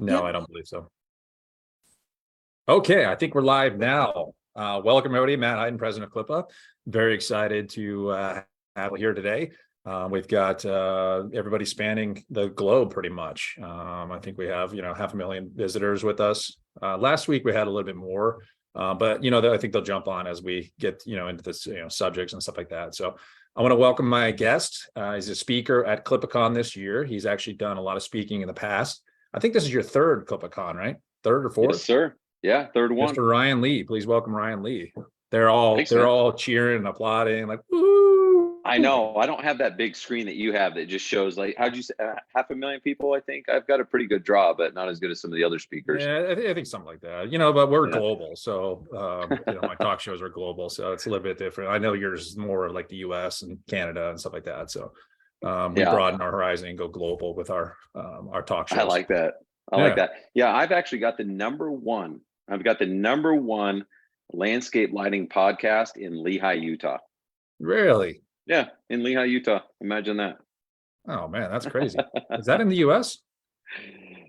No, I don't believe so. Okay, I think we're live now. Welcome everybody, Matt Hyden, president of CLIPA. Very excited to have you here today. We've got everybody spanning the globe pretty much. I think we have 500,000 visitors with us. Last week we had a little bit more, but I think they'll jump on as we get into this subjects and stuff like that. So I want to welcome my guest. He's a speaker at CLIPA Con this year. He's actually done a lot of speaking in the past. I think this is your third CLIPA Con, right? Third or fourth? Yes, sir. Yeah, third one. Mr. Ryan Lee, please welcome Ryan Lee. They're all cheering and applauding, like, woo! I know. I don't have that big screen that you have that just shows, like, how'd you say, 500,000 people? I think I've got a pretty good draw, but not as good as some of the other speakers. Yeah, I think something like that. But we're global, so my talk shows are global, so it's a little bit different. I know yours is more like the U.S. and Canada and stuff like that. So we broaden our horizon and go global with our talk shows. I like that. I like that. Yeah, I've actually got the number one. I've got the number one landscape lighting podcast in Lehi, Utah. Really? Yeah, in Lehi, Utah. Imagine that. Oh man, that's crazy. Is that in the U.S.?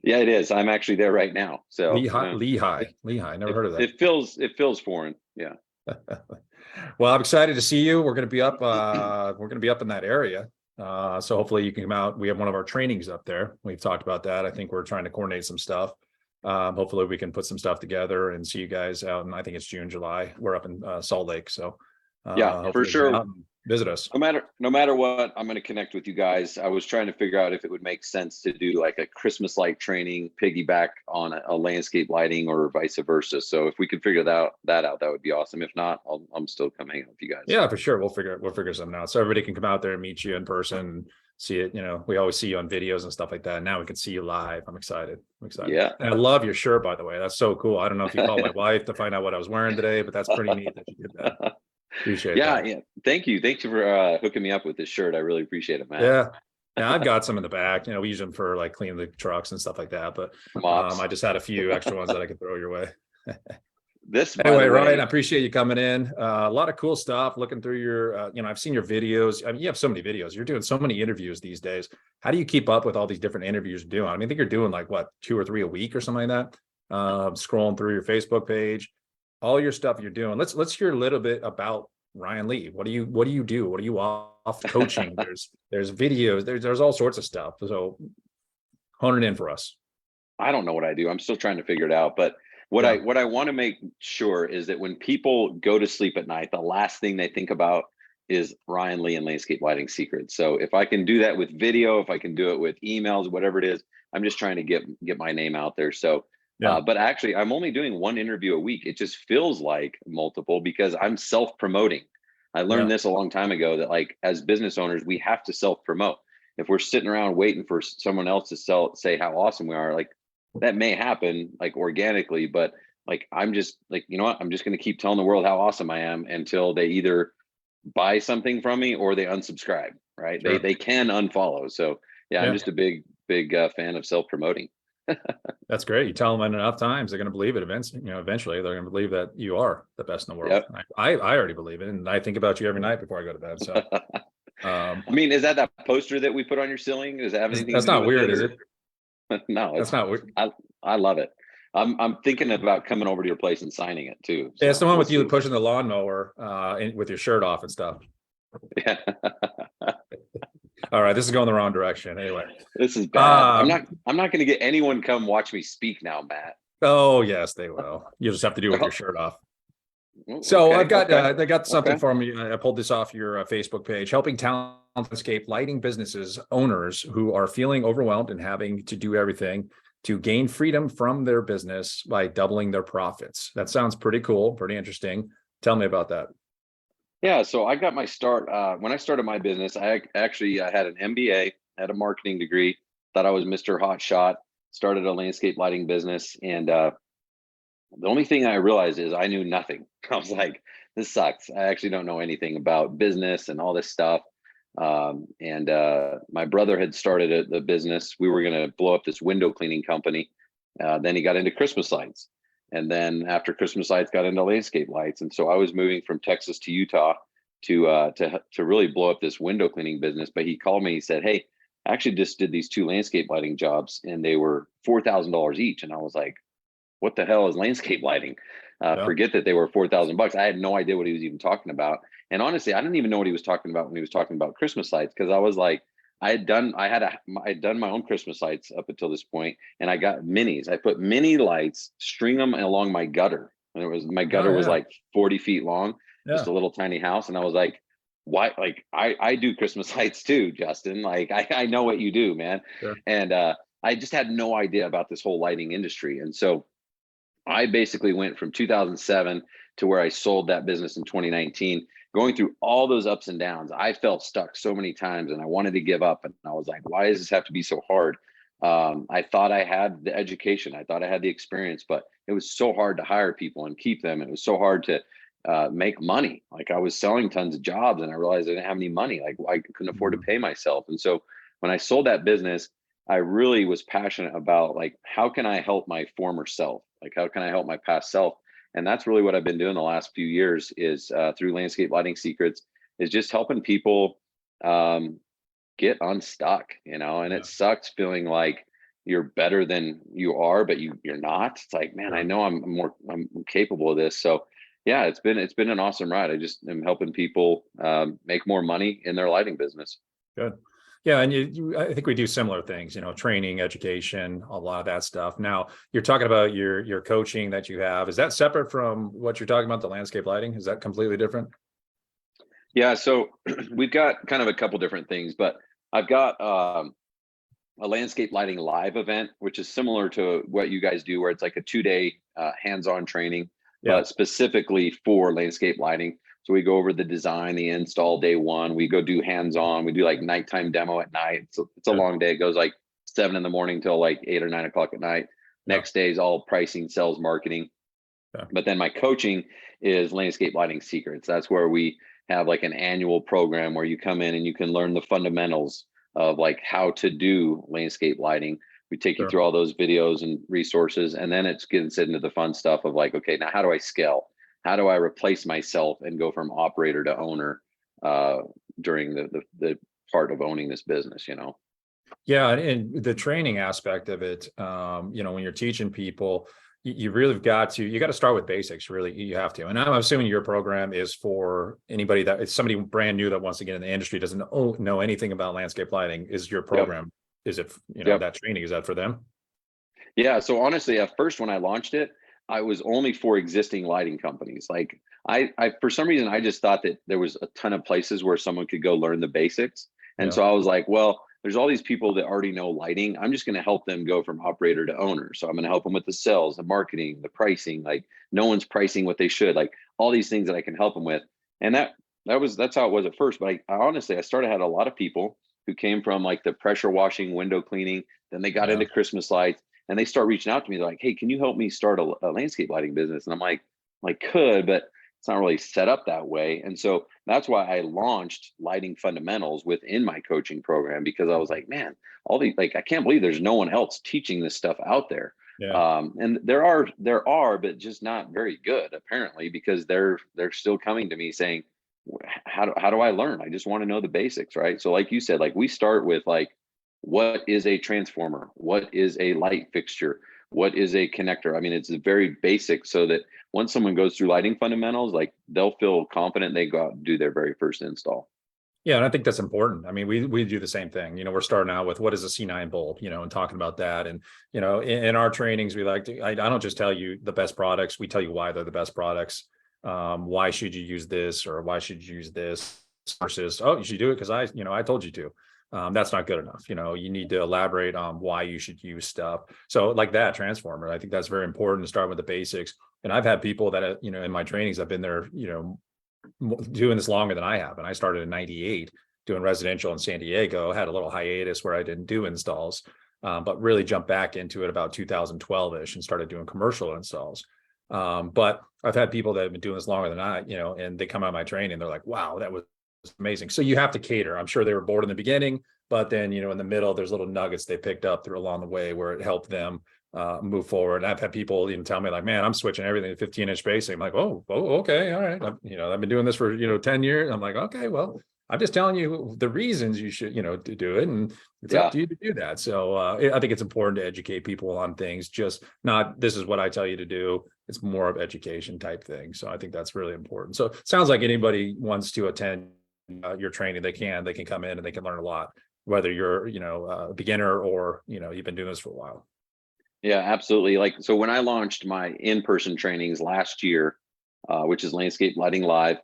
Yeah, it is. I'm actually there right now. So Lehi. Never heard of that. It feels foreign. Yeah. Well, I'm excited to see you. We're going to be up. We're going to be up in that area. So hopefully you can come out. We have one of our trainings up there. We've talked about that. I think we're trying to coordinate some stuff. Hopefully we can put some stuff together and see you guys out. And I think it's June, July. We're up in Salt Lake. So yeah, for sure. Visit us. No matter what, I'm going to connect with you guys. I was trying to figure out if it would make sense to do like a Christmas light training, piggyback on a landscape lighting, or vice versa. So if we could figure that out, that would be awesome. If not, I'm still coming out with you guys. Yeah, for sure. We'll figure something out. So everybody can come out there and meet you in person and see it. We always see you on videos and stuff like that. Now we can see you live. I'm excited. Yeah. And I love your shirt, by the way. That's so cool. I don't know if you called my wife to find out what I was wearing today, but that's pretty neat that you did that. Appreciate that. Yeah. Thank you for hooking me up with this shirt. I really appreciate it, man. Yeah, I've got some in the back. We use them for like cleaning the trucks and stuff like that. But I just had a few extra ones that I could throw your way. Anyway, Ryan, I appreciate you coming in. A lot of cool stuff. Looking through your, I've seen your videos. I mean, you have so many videos. You're doing so many interviews these days. How do you keep up with all these different interviews you're doing? I mean, I think you're doing like what, 2 or 3 a week or something like that. Scrolling through your Facebook page, all your stuff you're doing. Let's hear a little bit about Ryan Lee. What do you do? What are you off coaching? There's videos. There's all sorts of stuff. So hone it in for us. I don't know what I do. I'm still trying to figure it out. But what I want to make sure is that when people go to sleep at night, the last thing they think about is Ryan Lee and Landscape Lighting Secrets. So if I can do that with video, if I can do it with emails, whatever it is, I'm just trying to get my name out there. So but actually, I'm only doing 1 interview a week. It just feels like multiple because I'm self-promoting. I learned this a long time ago that, like, as business owners, we have to self-promote. If we're sitting around waiting for someone else to say how awesome we are, like, that may happen like organically, but like, I'm just like, you know what? I'm just going to keep telling the world how awesome I am until they either buy something from me or they unsubscribe, right? Sure. They can unfollow. So I'm just a big fan of self-promoting. That's great. You tell them enough times, they're going to believe it. Eventually they're going to believe that you are the best in the world. Yep. I already believe it, and I think about you every night before I go to bed. So, I mean, is that poster that we put on your ceiling? Does that have anything? That's not weird, is it? No, that's not weird. I love it. I'm thinking about coming over to your place and signing it too. So it's the one with you pushing the lawnmower with your shirt off and stuff. Yeah. All right, this is going the wrong direction. Anyway, this is bad. I'm not going to get anyone come watch me speak now, Matt. Oh yes, they will. You'll just have to do it with your shirt off. So I got something for me. I pulled this off your Facebook page, helping talent landscape lighting businesses owners who are feeling overwhelmed and having to do everything to gain freedom from their business by doubling their profits. That sounds pretty cool, pretty interesting. Tell me about that. Yeah, so I got my start when I started my business. I had an MBA, had a marketing degree, thought I was Mr. Hotshot, started a landscape lighting business, and the only thing I realized is I knew nothing. I was like, this sucks. I actually don't know anything about business and all this stuff. My brother had started the business. We were going to blow up this window cleaning company. Then he got into Christmas lights. And then after Christmas lights, got into landscape lights. And so I was moving from Texas to Utah to really blow up this window cleaning business. But he called me, he said, hey, I actually just did these 2 landscape lighting jobs and they were $4,000 each. And I was like, what the hell is landscape lighting? Forget that they were $4,000. I had no idea what he was even talking about. And honestly, I didn't even know what he was talking about when he was talking about Christmas lights. Cause I was like, I'd done my own Christmas lights up until this point, and I got minis. I put mini lights, string them along my gutter. And my gutter was like 40 feet long, just a little tiny house. And I was like, why? Like I do Christmas lights too, Justin. Like I know what you do, man. Sure. And I just had no idea about this whole lighting industry. And so I basically went from 2007 to where I sold that business in 2019, going through all those ups and downs. I felt stuck so many times and I wanted to give up. And I was like, why does this have to be so hard? I thought I had the education. I thought I had the experience, but it was so hard to hire people and keep them. It was so hard to make money. Like I was selling tons of jobs and I realized I didn't have any money. Like I couldn't afford to pay myself. And so when I sold that business, I really was passionate about like, how can I help my former self? Like, how can I help my past self? And that's really what I've been doing the last few years is through Landscape Lighting Secrets, is just helping people get unstuck, you know. And it sucks feeling like you're better than you are, but you're not. It's like, man, I know I'm capable of this. So yeah, it's been an awesome ride. I just am helping people make more money in their lighting business. Good. Yeah, and I think we do similar things, you know, training, education, a lot of that stuff. Now, you're talking about your coaching that you have. Is that separate from what you're talking about, the landscape lighting? Is that completely different? Yeah, so we've got kind of a couple different things, but I've got a landscape lighting live event, which is similar to what you guys do, where it's like a 2-day hands-on training, but specifically for landscape lighting. So we go over the design, the install day one, we go do hands-on, we do like nighttime demo at night. So it's a long day. It goes like 7 in the morning till like 8 or 9 o'clock at night. Next day is all pricing, sales, marketing. But then my coaching is Landscape Lighting Secrets. That's where we have like an annual program where you come in and you can learn the fundamentals of like how to do landscape lighting. We take you through all those videos and resources, and then it gets into the fun stuff of like, okay, now how do I scale? How do I replace myself and go from operator to owner during the part of owning this business, you know? Yeah, and the training aspect of it, you know, when you're teaching people, you really got to start with basics. Really, you have to. And I'm assuming your program is for anybody that it's somebody brand new that wants to get in the industry, doesn't know anything about landscape lighting. Is your program? Is it, you know, that training, is that for them? Yeah. So honestly, at first when I launched it, I was only for existing lighting companies. Like I for some reason, I just thought that there was a ton of places where someone could go learn the basics. And so I was like, well, there's all these people that already know lighting. I'm just going to help them go from operator to owner. So I'm going to help them with the sales, the marketing, the pricing. Like no one's pricing what they should, like all these things that I can help them with. And that's how it was at first. But I honestly, I had a lot of people who came from like the pressure washing, window cleaning. Then they got into Christmas lights. And they start reaching out to me. They're like, hey, can you help me start a landscape lighting business? And I'm like, I could, but it's not really set up that way. And so that's why I launched Lighting Fundamentals within my coaching program, because I was like, man, all these, like, I can't believe there's no one else teaching this stuff out there. And there are, but just not very good, apparently, because they're still coming to me saying, how do I learn? I just want to know the basics, right? So like you said, like we start with like, what is a transformer? What is a light fixture? What is a connector? I mean, it's very basic, so that once someone goes through lighting fundamentals, like they'll feel confident, they go out and do their very first install. Yeah, and I think that's important. I mean, we do the same thing. You know, we're starting out with what is a C9 bulb, you know, and talking about that. And, you know, in our trainings, we like to, I don't just tell you the best products, we tell you why they're the best products. Why should you use this, or why should you use this, versus, oh, you should do it because I told you to. That's not good enough. You know, you need to elaborate on why you should use stuff. So like that transformer, I think that's very important to start with the basics. And I've had people that, you know, in my trainings, I've been there, you know, doing this longer than I have. And I started in 98 doing residential in San Diego, had a little hiatus where I didn't do installs, but really jumped back into it about 2012-ish and started doing commercial installs. But I've had people that have been doing this longer than I, you know, and they come out of my training, they're like, wow, that was amazing. So you have to cater. I'm sure they were bored in the beginning, but then, you know, in the middle, there's little nuggets they picked up through along the way where it helped them move forward. And I've had people even tell me like, man, I'm switching everything to 15-inch spacing. I'm like, oh, okay. All right. You know, I've been doing this for, you know, 10 years. I'm like, okay, well, I'm just telling you the reasons you should, to do it. And it's up to you to do that. So I think it's important to educate people on things, just not, this is what I tell you to do. It's more of education type thing. So I think that's really important. So it sounds like anybody wants to attend your training, they can come in and they can learn a lot, whether you're, a beginner or, you've been doing this for a while. Yeah, absolutely. Like, so when I launched my in-person trainings last year, which is Landscape Lighting Live,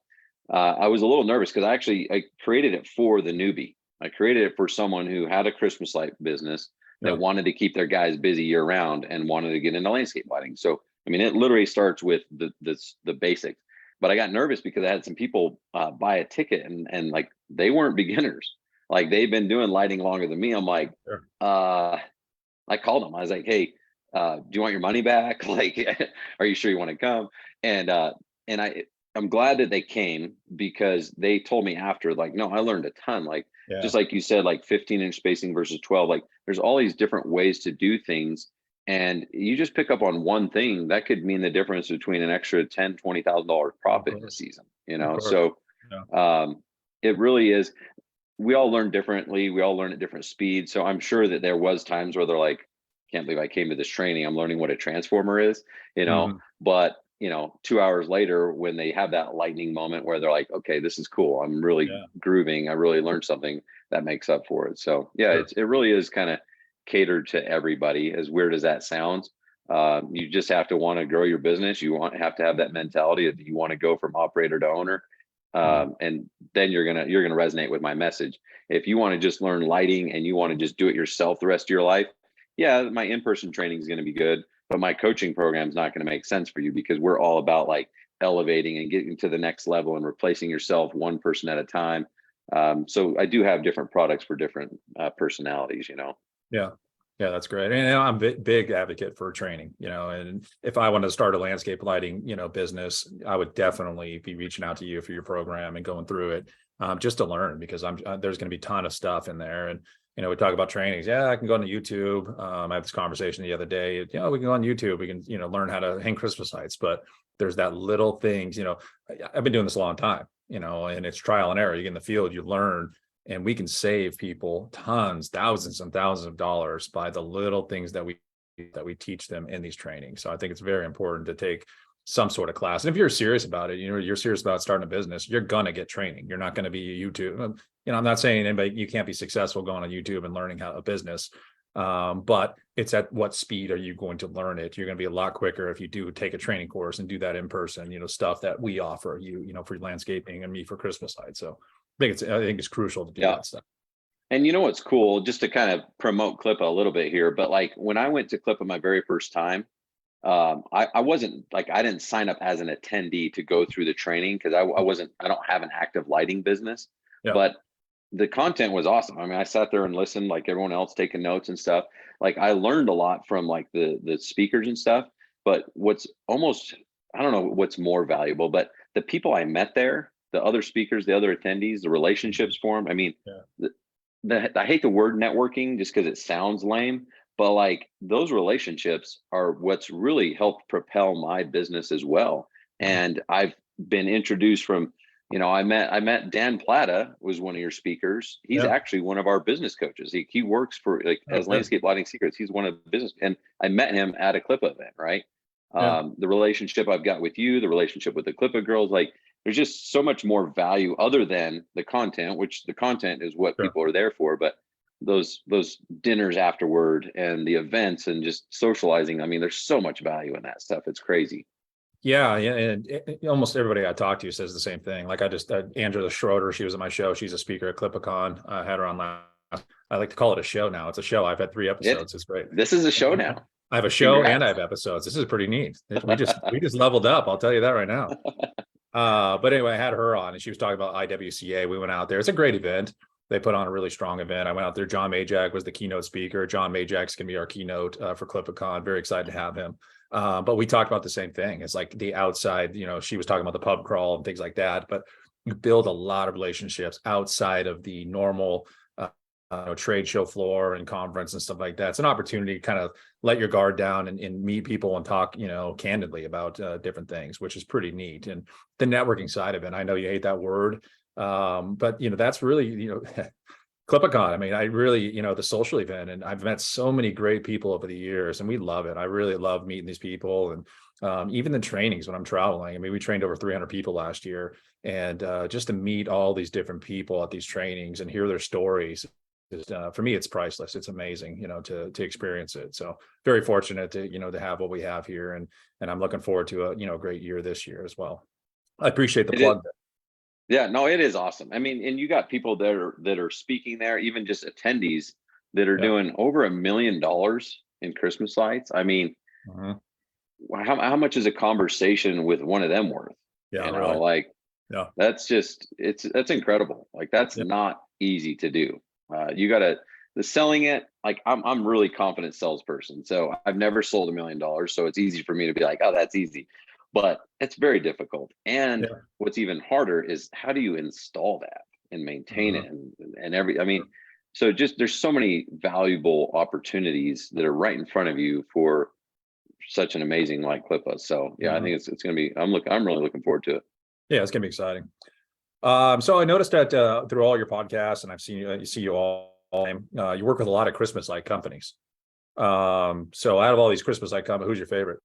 I was a little nervous because I created it for the newbie. I created it for someone who had a Christmas light business that wanted to keep their guys busy year round and wanted to get into landscape lighting. So, I mean, it literally starts with the basics, but I got nervous because I had some people buy a ticket and like, they weren't beginners. Like, they've been doing lighting longer than me. I'm like, I called them. I was like, hey, do you want your money back? Like, are you sure you want to come? And I'm glad that they came, because they told me after, like, no, I learned a ton. Like, just like you said, like 15-inch spacing versus 12, like there's all these different ways to do things. And you just pick up on one thing that could mean the difference between an extra $10,000, $20,000 profit in a season, So it really is. We all learn differently. We all learn at different speeds. So I'm sure that there was times where they're like, can't believe I came to this training. I'm learning what a transformer is, but 2 hours later, when they have that lightning moment where they're like, okay, this is cool. I'm really grooving. I really learned something, that makes up for it. So yeah, it really is kind of catered to everybody, as weird as that sounds. You just have to want to grow your business. You have to have that mentality that you want to go from operator to owner. And then you're gonna resonate with my message. If you want to just learn lighting and you want to just do it yourself the rest of your life, yeah, my in-person training is going to be good, but my coaching program is not going to make sense for you, because we're all about like elevating and getting to the next level and replacing yourself one person at a time. So I do have different products for different personalities, Yeah. Yeah, that's great. And I'm a big advocate for training, and if I want to start a landscape lighting, business, I would definitely be reaching out to you for your program and going through it, just to learn, because there's going to be a ton of stuff in there. And, we talk about trainings. Yeah, I can go on YouTube. I had this conversation the other day. We can go on YouTube. We can, learn how to hang Christmas lights, but there's that little things, I've been doing this a long time, and it's trial and error. You get in the field, you learn. And we can save people tons, thousands and thousands of dollars by the little things that we teach them in these trainings. So I think it's very important to take some sort of class. And if you're serious about it, you're serious about starting a business, you're going to get training. You're not going to be a YouTube. I'm not saying anybody, you can't be successful going on YouTube and learning how a business. But it's at what speed are you going to learn it? You're going to be a lot quicker if you do take a training course and do that in person, stuff that we offer for landscaping and me for Christmas lights. So I think it's crucial to do that stuff. And what's cool, just to kind of promote CLIPA a little bit here, but like when I went to CLIPA my very first time, I wasn't like, I didn't sign up as an attendee to go through the training, because I don't have an active lighting business, but the content was awesome. I mean, I sat there and listened like everyone else, taking notes and stuff. Like, I learned a lot from like the speakers and stuff, but what's almost, I don't know what's more valuable, but the people I met there, the other speakers, the other attendees, the relationships formed. I mean, I hate the word networking just because it sounds lame, but like those relationships are what's really helped propel my business as well. And I've been introduced from, I met Dan Plata, was one of your speakers. He's actually one of our business coaches. He works for as Landscape Lighting Secrets. He's one of the business, and I met him at a CLIPA event, right? The relationship I've got with you, the relationship with the CLIPA girls, like there's just so much more value other than the content, which the content is what people are there for. But those dinners afterward and the events and just socializing, I mean, there's so much value in that stuff. It's crazy. Yeah. And almost everybody I talk to says the same thing. Like Angela Schroeder, she was at my show. She's a speaker at CLIPA Con. I had her on last. I like to call it a show now. It's a show. I've had 3 episodes. It's great. This is a show now. I have a show and I have episodes. This is pretty neat. We just leveled up. I'll tell you that right now. But anyway, I had her on and she was talking about IWCA. We went out there. It's a great event. They put on a really strong event. I went out there. John Majak was the keynote speaker. John Majak's going to be our keynote for CLIPA Con. Very excited to have him. But we talked about the same thing. It's like the outside, she was talking about the pub crawl and things like that. But you build a lot of relationships outside of the normal trade show floor and conference and stuff like that. It's an opportunity to kind of let your guard down and meet people and talk, candidly about different things, which is pretty neat. And the networking side of it, I know you hate that word. But that's really, CLIPA Con. I mean, I really, the social event, and I've met so many great people over the years, and we love it. I really love meeting these people, and even the trainings when I'm traveling. I mean, we trained over 300 people last year, and just to meet all these different people at these trainings and hear their stories is, for me, it's priceless. It's amazing, to experience it. So very fortunate to, to have what we have here, and I'm looking forward to a great year this year as well. I appreciate the plug. Yeah, no, it is awesome. I mean, and you got people that are speaking there, even just attendees that are doing over $1 million in Christmas lights. I mean, how much is a conversation with one of them worth? Yeah, really. Like, that's that's incredible. Like, that's not easy to do. You gotta selling it. Like, I'm really confident salesperson, so I've never sold $1 million, so it's easy for me to be like, oh, that's easy. But it's very difficult. And what's even harder is, how do you install that and maintain it I mean, so there's so many valuable opportunities that are right in front of you for such an amazing like CLIPA. So I think it's going to be, I'm really looking forward to it. Yeah, it's going to be exciting. So I noticed that through all your podcasts, and I've seen you, see you all, you work with a lot of Christmas light companies. So out of all these Christmas light companies, who's your favorite?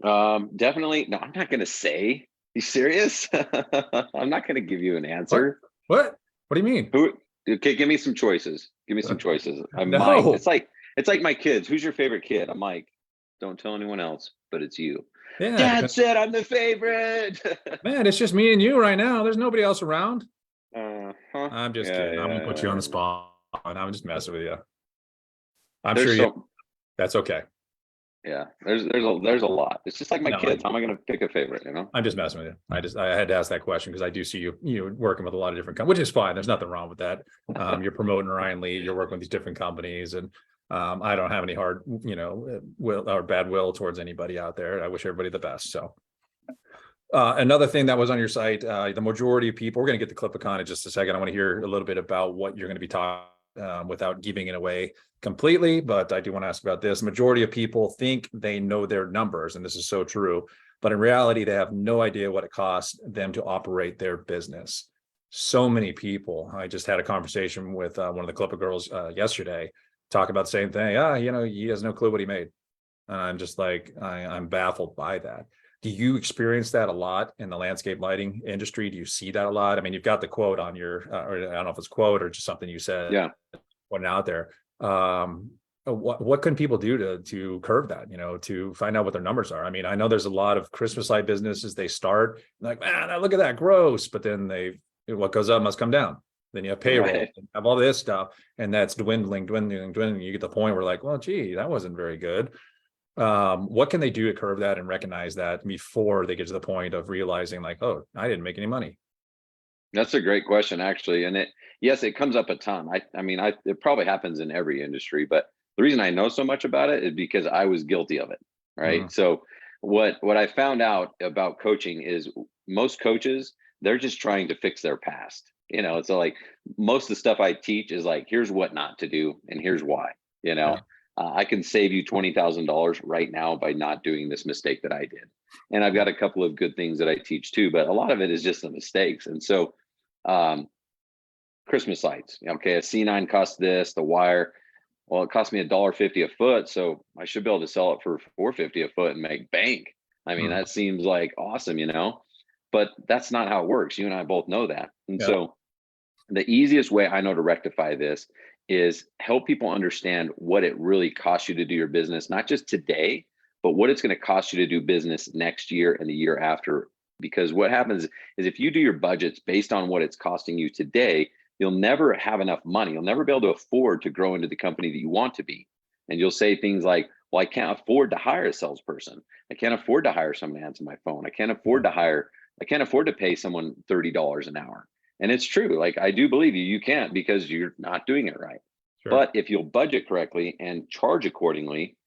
Definitely. No, I'm not going to say. You serious? I'm not going to give you an answer. What do you mean? Okay, give me some choices. Give me some choices. No. It's like my kids. Who's your favorite kid? I'm like, don't tell anyone else, but it's you. Yeah, Dad said I'm the favorite. Man, it's just me and you right now. There's nobody else around. I'm just kidding. I'm gonna put you on the spot. I'm just messing with you. I'm sure that's okay. Yeah, there's a lot. It's just like my kids. How am I going to pick a favorite? I'm just messing with you. I had to ask that question because I do see you working with a lot of different companies, which is fine. There's nothing wrong with that. You're promoting Ryan Lee. You're working with these different companies, and I don't have any hard, will or bad will towards anybody out there. I wish everybody the best. So another thing that was on your site, the majority of people. We're going to get to CLIPA Con in just a second. I want to hear a little bit about what you're going to be talking. Without giving it away completely, but I do want to ask about this. Majority of people think they know their numbers, and this is so true, but in reality, they have no idea what it costs them to operate their business. So many people. I just had a conversation with one of the CLIPA girls yesterday, talk about the same thing. He has no clue what he made, and I'm just like, I'm baffled by that. Do you experience that a lot in the landscape lighting industry? Do you see that a lot? I mean, you've got the quote on your, or I don't know if it's a quote or just something you said. Yeah. Put out there. What can people do to curb that? To find out what their numbers are. I mean, I know there's a lot of Christmas light businesses. They start like, man, look at that, gross. But then what goes up must come down. Then you have payroll, have all this stuff, and that's dwindling. You get the point where like, well, gee, that wasn't very good. What can they do to curb that and recognize that before they get to the point of realizing like, oh, I didn't make any money? That's a great question, actually. And it comes up a ton. I mean, it probably happens in every industry, but the reason I know so much about it is because I was guilty of it. Right. So what I found out about coaching is most coaches, they're just trying to fix their past. So like most of the stuff I teach is like, here's what not to do. And here's why, I can save you $20,000 right now by not doing this mistake that I did. And I've got a couple of good things that I teach too, but a lot of it is just the mistakes. And so Christmas lights, okay, a C9 costs this, the wire, well, it cost me $1.50 a foot. So I should be able to sell it for $4.50 a foot and make bank. I mean, that seems like awesome, but that's not how it works. You and I both know that. And so the easiest way I know to rectify this is help people understand what it really costs you to do your business, not just today, but what it's going to cost you to do business next year and the year after. Because what happens is if you do your budgets based on what it's costing you today, you'll never have enough money. You'll never be able to afford to grow into the company that you want to be. And you'll say things like, well, I can't afford to hire a salesperson. I can't afford to hire someone to answer my phone. I can't afford to pay someone $30 an hour. And it's true. Like, I do believe you can't, because you're not doing it right. Sure. But if you'll budget correctly and charge accordingly,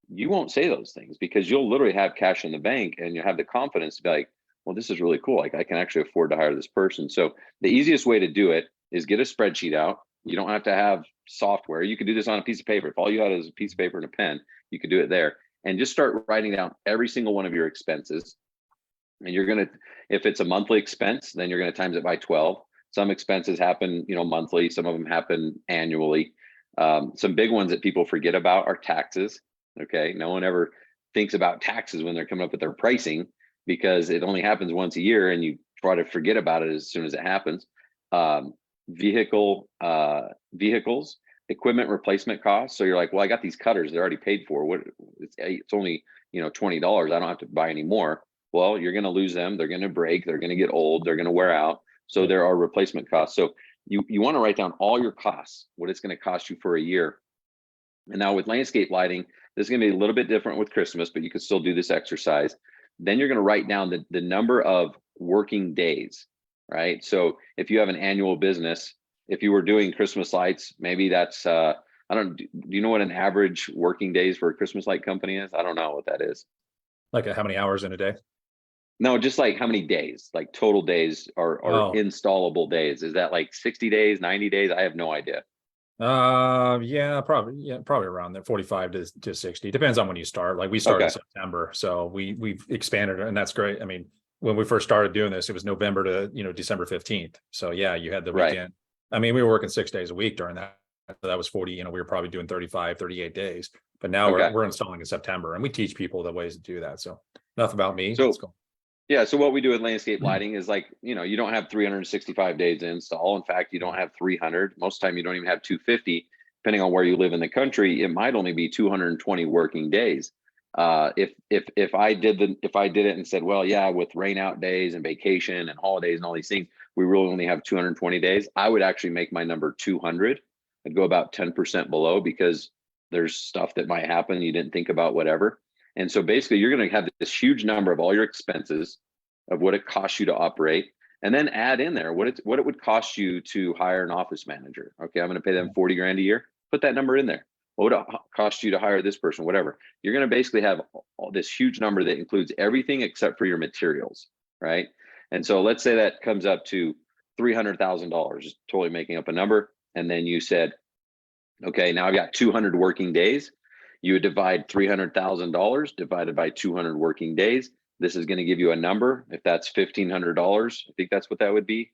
you won't say those things, because you'll literally have cash in the bank and you'll have the confidence to be like, well, this is really cool. Like, I can actually afford to hire this person. So the easiest way to do it is get a spreadsheet out. You don't have to have software. You can do this on a piece of paper. If all you had is a piece of paper and a pen, you could do it there, and just start writing down every single one of your expenses. And you're going to, if it's a monthly expense, then you're going to times it by 12. Some expenses happen, monthly, some of them happen annually. Some big ones that people forget about are taxes. Okay. No one ever thinks about taxes when they're coming up with their pricing, because it only happens once a year and you try to forget about it as soon as it happens. Vehicles, equipment replacement costs. So you're like, well, I got these cutters, they're already paid for. It's only, $20. I don't have to buy any more. Well, you're going to lose them. They're going to break. They're going to get old. They're going to wear out. So there are replacement costs. So you want to write down all your costs, what it's going to cost you for a year. And now with landscape lighting, this is going to be a little bit different with Christmas, but you can still do this exercise. Then you're going to write down the number of working days, right? So if you have an annual business, if you were doing Christmas lights, maybe that's, do you know what an average working days for a Christmas light company is? I don't know what that is. Like how many hours in a day? No, just like how many days, like total days or installable days. Is that like 60 days, 90 days? I have no idea. Yeah, probably around there, 45 to 60. Depends on when you start. Like we started in September, so we've expanded, and that's great. I mean, when we first started doing this, it was November to December 15th. So yeah, you had the weekend. I mean, we were working 6 days a week during that. So that was 40, we were probably doing 35, 38 days. But now we're installing in September, and we teach people the ways to do that. So enough about me. So yeah, so what we do with landscape lighting is like, you don't have 365 days to install. In fact, you don't have 300. Most of the time you don't even have 250. Depending on where you live in the country, it might only be 220 working days. If I did it and said, well, yeah, with rain out days and vacation and holidays and all these things, we really only have 220 days. I would actually make my number 200. I'd go about 10% below, because there's stuff that might happen you didn't think about, whatever. And so basically you're going to have this huge number of all your expenses, of what it costs you to operate, and then add in there what it would cost you to hire an office manager. Okay, I'm going to pay them 40 grand a year. Put that number in there. What would it cost you to hire this person? Whatever. You're going to basically have all this huge number that includes everything except for your materials, right? And so let's say that comes up to $300,000, just totally making up a number. And then you said, okay, now I've got 200 working days. You would divide $300,000 divided by 200 working days. This is going to give you a number. If that's $1,500, I think that's what that would be.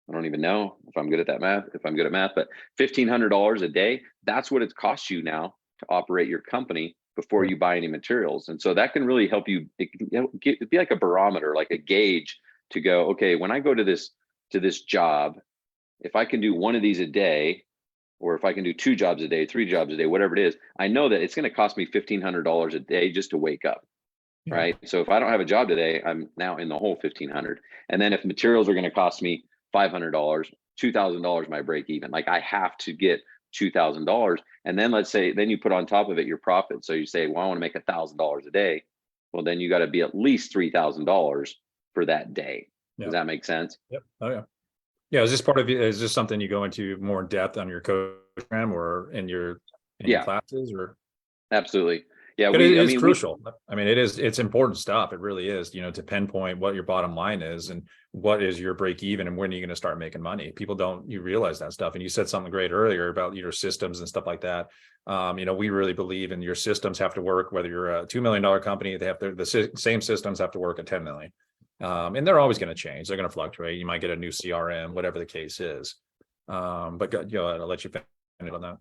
I don't even know if I'm good at that math, but $1,500 a day, that's what it costs you now to operate your company before you buy any materials. And so that can really help you. It'd be like a barometer, like a gauge to go, okay, when I go to this job, if I can do one of these a day, or if I can do 2 jobs a day, 3 jobs a day, whatever it is, I know that it's going to cost me $1,500 a day just to wake up. Right. So if I don't have a job today, I'm now in the whole 1,500. And then if materials are going to cost me $500, $2,000 my break even. Like I have to get $2,000. And then let's say, then you put on top of it your profit. So you say, well, I want to make $1,000 a day. Well, then you got to be at least $3,000 for that day. Does that make sense? Yep. Oh yeah. Yeah. Is this something you go into more in depth on your coach program or in your classes or? Absolutely. Yeah, but it's crucial. I mean, it's important stuff. It really is, to pinpoint what your bottom line is and what is your break even and when are you going to start making money. People you realize that stuff. And you said something great earlier about your systems and stuff like that. We really believe in your systems have to work, whether you're a $2 million company, the same systems have to work at 10 million. And they're always going to change. They're going to fluctuate. You might get a new CRM, whatever the case is. But I'll let you finish on that.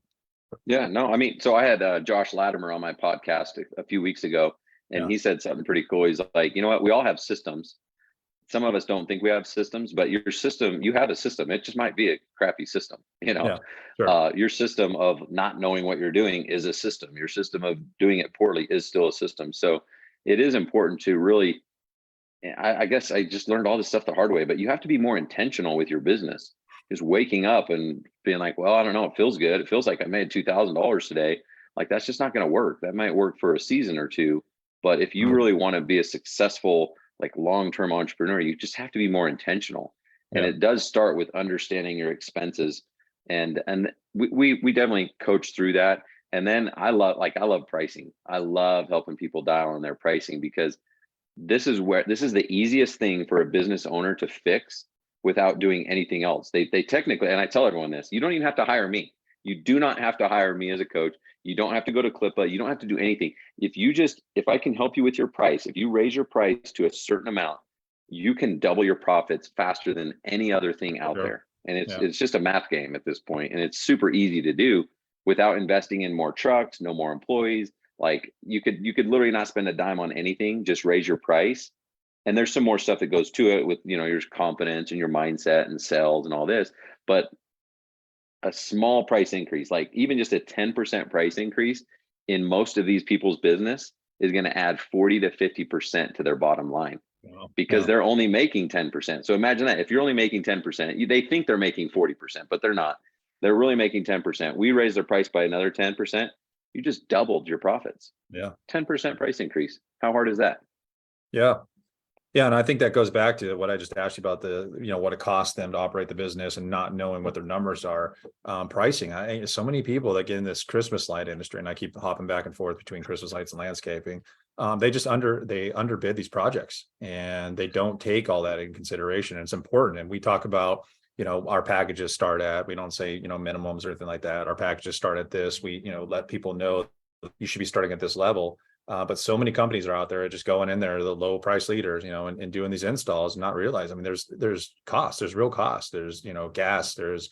Yeah, no, I mean, so I had Josh Latimer on my podcast a few weeks ago, and he said something pretty cool. He's like, you know what? We all have systems. Some of us don't think we have systems, but your system, you have a system. It just might be a crappy system. Your system of not knowing what you're doing is a system. Your system of doing it poorly is still a system. So it is important to really, I guess I just learned all this stuff the hard way, but you have to be more intentional with your business. Just waking up and being like, well, I don't know, it feels good. It feels like I made $2,000 today. Like, that's just not going to work. That might work for a season or two. But if you really want to be a successful, like long-term entrepreneur, you just have to be more intentional. And it does start with understanding your expenses. And we definitely coach through that. And then I love pricing. I love helping people dial in their pricing, because this is the easiest thing for a business owner to fix without doing anything else. They technically, and I tell everyone this, you don't even have to hire me. You do not have to hire me as a coach. You don't have to go to CLIPA. You don't have to do anything. If I can help you with your price, if you raise your price to a certain amount, you can double your profits faster than any other thing out there. And it's just a math game at this point, and it's super easy to do without investing in more trucks, no more employees. Like you could literally not spend a dime on anything, just raise your price. And there's some more stuff that goes to it with, your confidence and your mindset and sales and all this. But a small price increase, like even just a 10% price increase in most of these people's business, is going to add 40 to 50% to their bottom line. Because they're only making 10%. So imagine that if you're only making 10%, they think they're making 40%, but they're not. They're really making 10%. We raise their price by another 10%. You just doubled your profits. 10% price increase. How hard is that? Yeah, and I think that goes back to what I just asked you about what it costs them to operate the business and not knowing what their numbers are. Pricing. So many people that get in this Christmas light industry, and I keep hopping back and forth between Christmas lights and landscaping. They just underbid these projects, and they don't take all that in consideration. And it's important. And we talk about, our packages start at, we don't say, minimums or anything like that. Our packages start at this. We, let people know you should be starting at this level. But so many companies are out there just going in there, the low price leaders, and doing these installs, and not realize. I mean, there's cost, there's real cost. There's, gas, there's,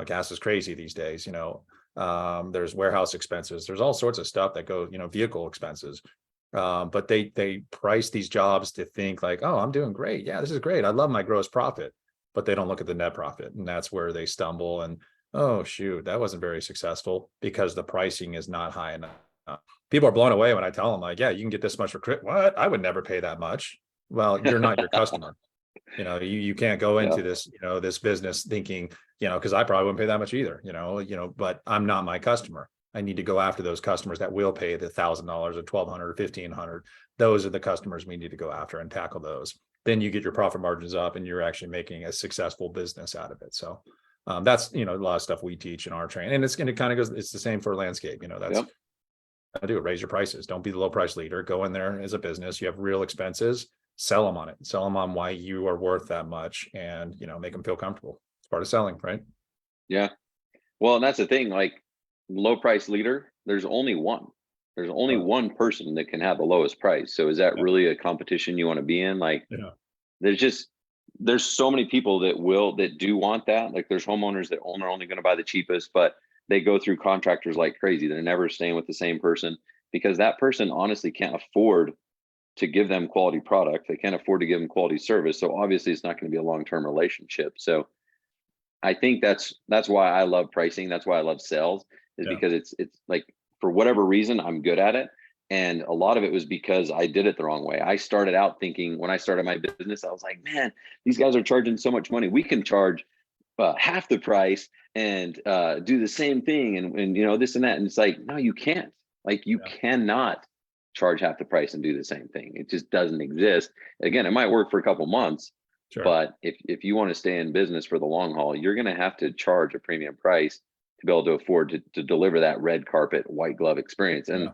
gas is crazy these days. There's warehouse expenses. There's all sorts of stuff that go, vehicle expenses. But they price these jobs to think like, oh, I'm doing great. Yeah, this is great. I love my gross profit, but they don't look at the net profit, and that's where they stumble. And oh shoot, that wasn't very successful because the pricing is not high enough. People are blown away when I tell them like, yeah, you can get this much for what? I would never pay that much. Well, you're not your customer. You can't go into this, this business thinking, because I probably wouldn't pay that much either, but I'm not my customer. I need to go after those customers that will pay the $1,000 or $1,200 or $1,500. Those are the customers we need to go after and tackle those. Then you get your profit margins up, and you're actually making a successful business out of it. So that's, a lot of stuff we teach in our training, and it kind of goes, it's the same for landscape. That's do it. Raise your prices. Don't be the low price leader. Go in there as a business. You have real expenses. Sell them on it. Sell them on why you are worth that much, and make them feel comfortable. It's part of selling, right? Yeah. Well, and that's the thing. Like low price leader, there's only one. There's only one person that can have the lowest price. So is that really a competition you want to be in? Like, there's so many people that do want that. Like there's homeowners that are only going to buy the cheapest, but they go through contractors like crazy. They're never staying with the same person, because that person honestly can't afford to give them quality product. They can't afford to give them quality service. So obviously it's not going to be a long-term relationship. So I think that's why I love pricing. That's why I love sales, is because it's like, for whatever reason, I'm good at it. And a lot of it was because I did it the wrong way. I started out thinking, when I started my business, I was like, man, these guys are charging so much money. We can charge half the price and do the same thing, and this and that. And it's like, no, you can't. Like you cannot charge half the price and do the same thing. It just doesn't exist. Again, it might work for a couple months, but if you want to stay in business for the long haul, you're going to have to charge a premium price to be able to afford to deliver that red carpet, white glove experience. And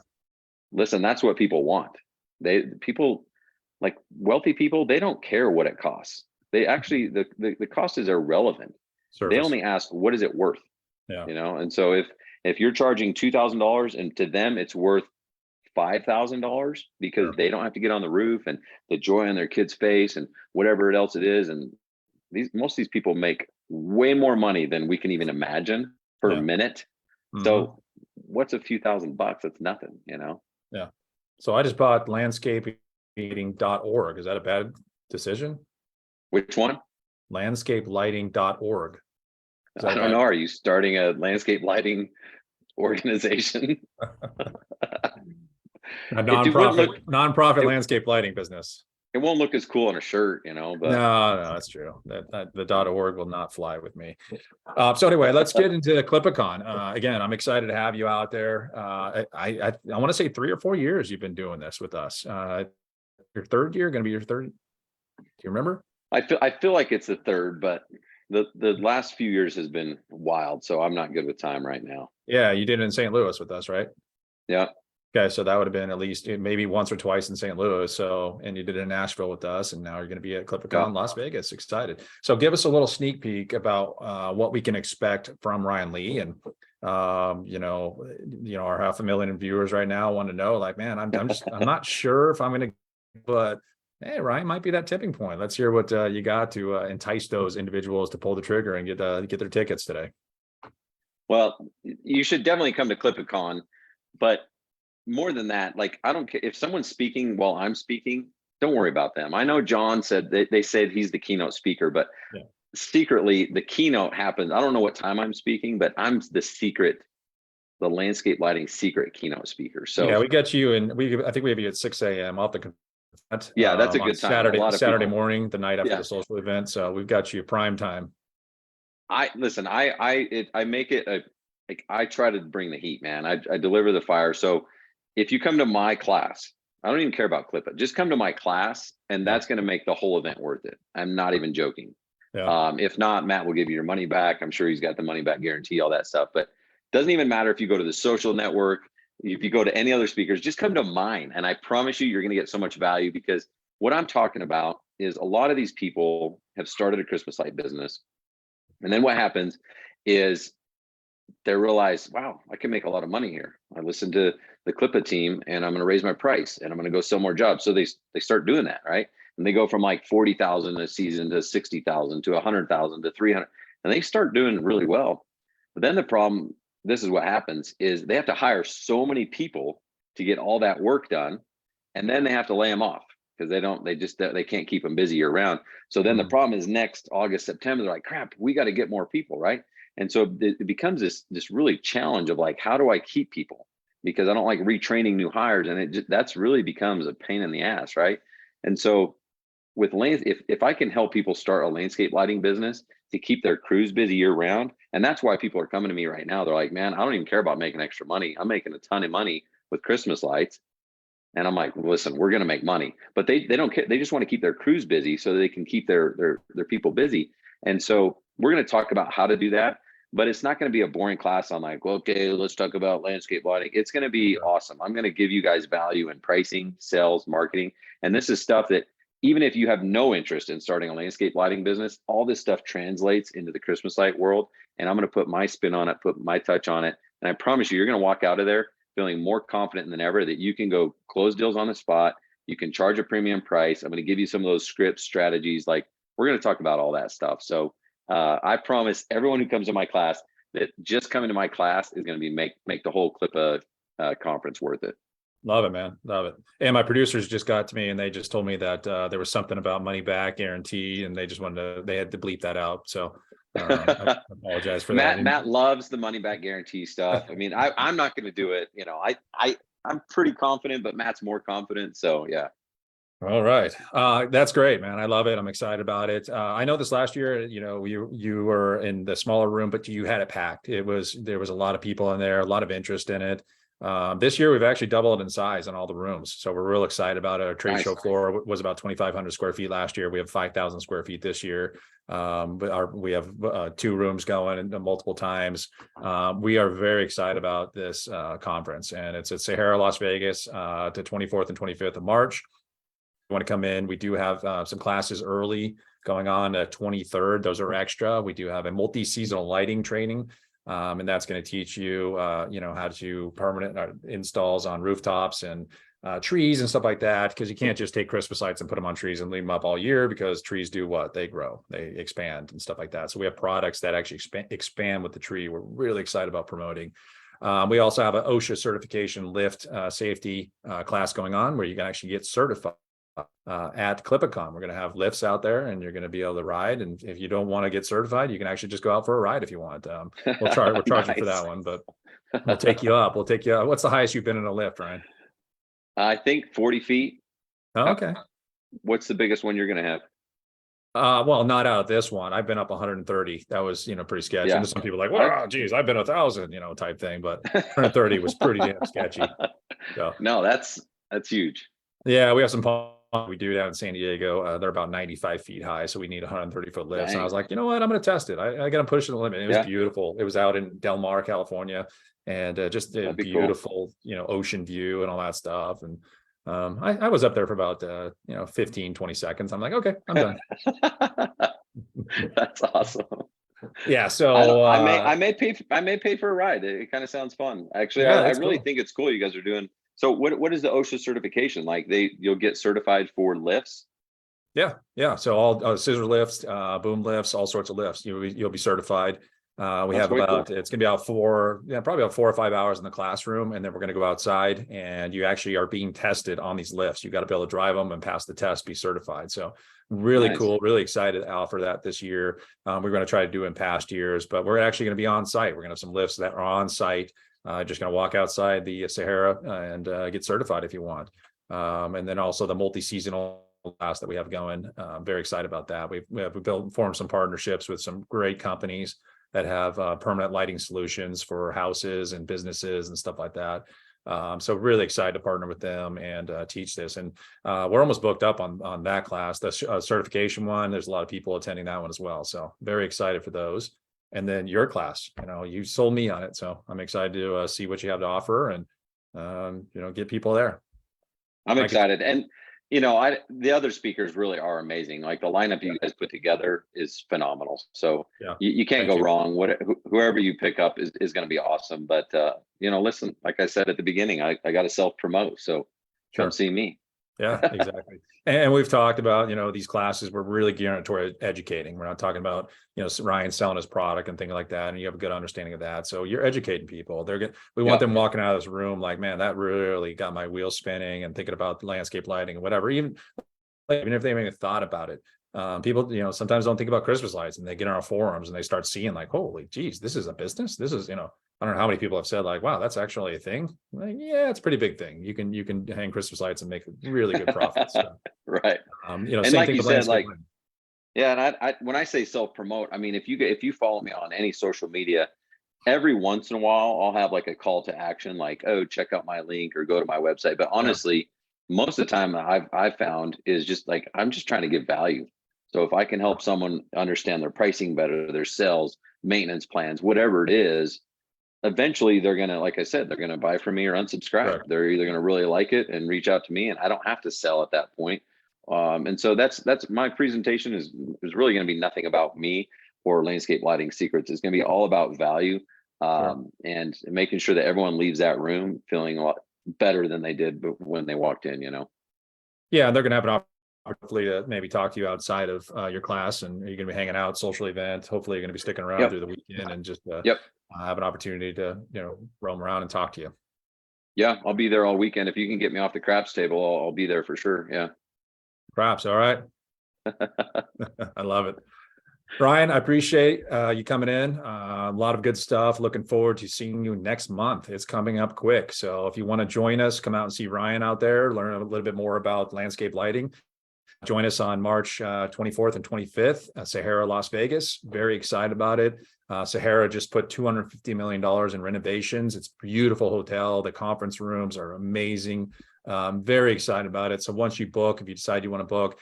listen, that's what people want. People like wealthy people, they don't care what it costs. They actually, the cost is irrelevant. Service. They only ask, what is it worth? And so if you're charging $2,000 and to them it's worth $5,000 because they don't have to get on the roof, and the joy on their kid's face and whatever else it is, and most of these people make way more money than we can even imagine per minute. So what's a few $1,000? It's nothing, Yeah. So I just bought landscapelighting.org. Is that a bad decision? Which one? Landscapelighting.org. I don't know. Are you starting a landscape lighting organization? A nonprofit landscape lighting business. It won't look as cool on a shirt, but no, that's true. That the .org will not fly with me. So anyway, let's get into CLIPA Con. Again, I'm excited to have you out there. I want to say 3 or 4 years you've been doing this with us. Your third year, going to be your third. Do you remember? I feel like it's the third, but the last few years has been wild, so I'm not good with time right now. Yeah, you did it in St. Louis with us, right? Yeah. Okay, so that would have been at least maybe once or twice in St. Louis. So, and you did it in Nashville with us, and now you're going to be at CLIPA Con Las Vegas. Excited. So, give us a little sneak peek about what we can expect from Ryan Lee, and our 500,000 viewers right now want to know, like, man, I'm not sure if I'm going to, but Hey, Ryan, might be that tipping point. Let's hear what you got to entice those individuals to pull the trigger and get their tickets today. Well, you should definitely come to CLIPA Con, but more than that, like, I don't care if someone's speaking while I'm speaking, don't worry about them. I know John said they said he's the keynote speaker, but secretly the keynote happens. I don't know what time I'm speaking, but I'm the landscape lighting secret keynote speaker. So yeah, we got you, and I think we have you at 6 a.m. Off the yeah, that's a good time. Saturday morning, the night after the social event. So we've got you prime time. I make it like, I try to bring the heat, man. I deliver the fire. So if you come to my class, I don't even care about CLIPA. Just come to my class, and that's going to make the whole event worth it. I'm not even joking. Yeah. If not, Matt will give you your money back. I'm sure he's got the money back guarantee, all that stuff. But it doesn't even matter if you go to the social network, if you go to any other speakers, just come to mine. And I promise you're going to get so much value, because what I'm talking about is a lot of these people have started a Christmas light business. And then what happens is they realize, wow, I can make a lot of money here. I listen to the CLIPA team, and I'm going to raise my price, and I'm going to go sell more jobs. So they start doing that, right? And they go from like 40,000 a season to 60,000 to 100,000 to 300, and they start doing really well. But then the problem, this is what happens, is they have to hire so many people to get all that work done, and then they have to lay them off because they can't keep them busy year round. So then the problem is next August, September, they're like, crap, we got to get more people, right? And so it becomes this really challenge of like, how do I keep people? Because I don't like retraining new hires, and that's really becomes a pain in the ass, right? And so with if I can help people start a landscape lighting business to keep their crews busy year round, and that's why people are coming to me right now. They're like, man, I don't even care about making extra money. I'm making a ton of money with Christmas lights. And I'm like, listen, we're going to make money, but they don't care. They just want to keep their crews busy so they can keep their people busy. And so we're going to talk about how to do that, but it's not going to be a boring class. I'm like, well, okay, let's talk about landscape lighting. It's going to be awesome. I'm going to give you guys value in pricing, sales, marketing. And this is stuff that even if you have no interest in starting a landscape lighting business, all this stuff translates into the Christmas light world. And I'm going to put my spin on it, put my touch on it. And I promise you're going to walk out of there feeling more confident than ever that you can go close deals on the spot. You can charge a premium price. I'm going to give you some of those scripts, strategies. Like, we're going to talk about all that stuff. So I promise everyone who comes to my class that just coming to my class is going to be make the whole CLIPA conference worth it. Love it, man. Love it. And my producers just got to me, and they just told me that there was something about money back guarantee, and they had to bleep that out. So I apologize for that. Matt loves the money back guarantee stuff. I mean, I'm not going to do it. You know, I'm pretty confident, but Matt's more confident. So yeah. All right. That's great, man. I love it. I'm excited about it. I know this last year, you know, you were in the smaller room, but you had it packed. There was a lot of people in there, a lot of interest in it. This year we've actually doubled in size on all the rooms. So we're real excited about it. Our trade show floor was about 2,500 square feet last year. We have 5,000 square feet this year. But we have 2 rooms going multiple times. We are very excited about this conference, and it's at Sahara, Las Vegas, to 24th and 25th of March. You want to come in, we do have some classes early going on 23rd. Those are extra. We do have a multi-seasonal lighting training, and that's going to teach you, how to permanent installs on rooftops and trees and stuff like that, because you can't just take Christmas lights and put them on trees and leave them up all year, because trees do what? They grow, they expand and stuff like that. So we have products that actually expand with the tree. We're really excited about promoting. We also have an OSHA certification lift safety class going on, where you can actually get certified at CLIPA Con. We're going to have lifts out there, and you're going to be able to ride. And if you don't want to get certified, you can actually just go out for a ride if you want. We're charging nice for that one, but we'll take you up. What's the highest you've been in a lift, Ryan? I think 40 feet. Oh, okay. What's the biggest one you're going to have? Well, not out of this one. I've been up 130. That was, pretty sketchy. Yeah. And some people are like, well, geez, I've been 1,000, type thing, but 130 was pretty damn sketchy. So. No, that's huge. Yeah, we have some we do down in San Diego. They're about 95 feet high, so we need 130-foot lifts. Dang. And I was like, you know what? I'm going to test it. I got to push the limit. It was beautiful. It was out in Del Mar, California, and just a beautiful, cool. Ocean view and all that stuff. And I was up there for about 15, 20 seconds. I'm like, okay, I'm done. That's awesome. Yeah, so I may pay for a ride. It kind of sounds fun. Actually, I really think it's cool you guys are doing. So what is the OSHA certification? Like you'll get certified for lifts? Yeah. So all scissor lifts, boom lifts, all sorts of lifts. You'll be certified. We have about, it's going to be about probably about 4 or 5 hours in the classroom. And then we're going to go outside, and you actually are being tested on these lifts. You got to be able to drive them and pass the test, be certified. So really cool, really excited to offer that this year. We're going to try to do it in past years, but we're actually going to be on site. We're going to have some lifts that are on site. Just going to walk outside the Sahara and get certified if you want. And then also the multi-seasonal class that we have going. Very excited about that. We've formed some partnerships with some great companies that have permanent lighting solutions for houses and businesses and stuff like that. So really excited to partner with them and teach this. And we're almost booked up on that class. The certification one, there's a lot of people attending that one as well. So very excited for those. And then your class, you sold me on it. So I'm excited to see what you have to offer and, get people there. I'm excited. And, the other speakers really are amazing. Like the lineup you guys put together is phenomenal. So you can't go wrong. Whoever you pick up is going to be awesome. But, listen, like I said at the beginning, I got to self-promote. So come see me. Yeah, exactly. And we've talked about, these classes, we're really gearing toward educating. We're not talking about, Ryan selling his product and things like that. And you have a good understanding of that. So you're educating people. We want them walking out of this room like, man, that really got my wheels spinning and thinking about landscape lighting and whatever, even if they haven't even thought about it. People, sometimes don't think about Christmas lights, and they get on our forums and they start seeing like, holy geez, this is a business. This is, I don't know how many people have said like, wow, that's actually a thing. Like, yeah, it's a pretty big thing. You can hang Christmas lights and make really good profits. So, right. And same like thing you said, like, yeah. And I when I say self-promote, I mean, if you follow me on any social media, every once in a while, I'll have like a call to action, like, oh, check out my link or go to my website. But honestly, most of the time I've found is just like, I'm just trying to give value. So if I can help someone understand their pricing better, their sales, maintenance plans, whatever it is, eventually they're going to, like I said, they're going to buy from me or unsubscribe. Right. They're either going to really like it and reach out to me, and I don't have to sell at that point. And so that's my presentation is really going to be nothing about me or landscape lighting secrets. It's going to be all about value and making sure that everyone leaves that room feeling a lot better than they did when they walked in, Yeah, they're going to have an hopefully to maybe talk to you outside of your class, and you're going to be hanging out, social event. Hopefully you're going to be sticking around through the weekend and just have an opportunity to roam around and talk to you. Yeah, I'll be there all weekend. If you can get me off the craps table, I'll be there for sure. Yeah, craps, all right. I love it. Ryan, I appreciate you coming in. A lot of good stuff. Looking forward to seeing you next month. It's coming up quick. So if you want to join us, come out and see Ryan out there, learn a little bit more about landscape lighting. Join us on March 24th and 25th at Sahara, Las Vegas. Very excited about it. Sahara just put $250 million in renovations. It's a beautiful hotel. The conference rooms are amazing. Very excited about it. So once you book, if you decide you want to book,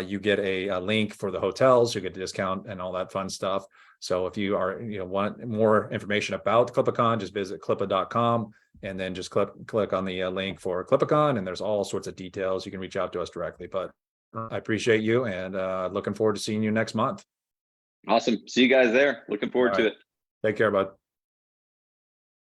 you get a link for the hotels. You get a discount and all that fun stuff. So if you are, want more information about CLIPA Con, just visit CLIPA.com and then just click on the link for CLIPA Con, and there's all sorts of details. You can reach out to us directly. But I appreciate you, and looking forward to seeing you next month. Awesome. See you guys there. Looking forward to it. Take care, bud.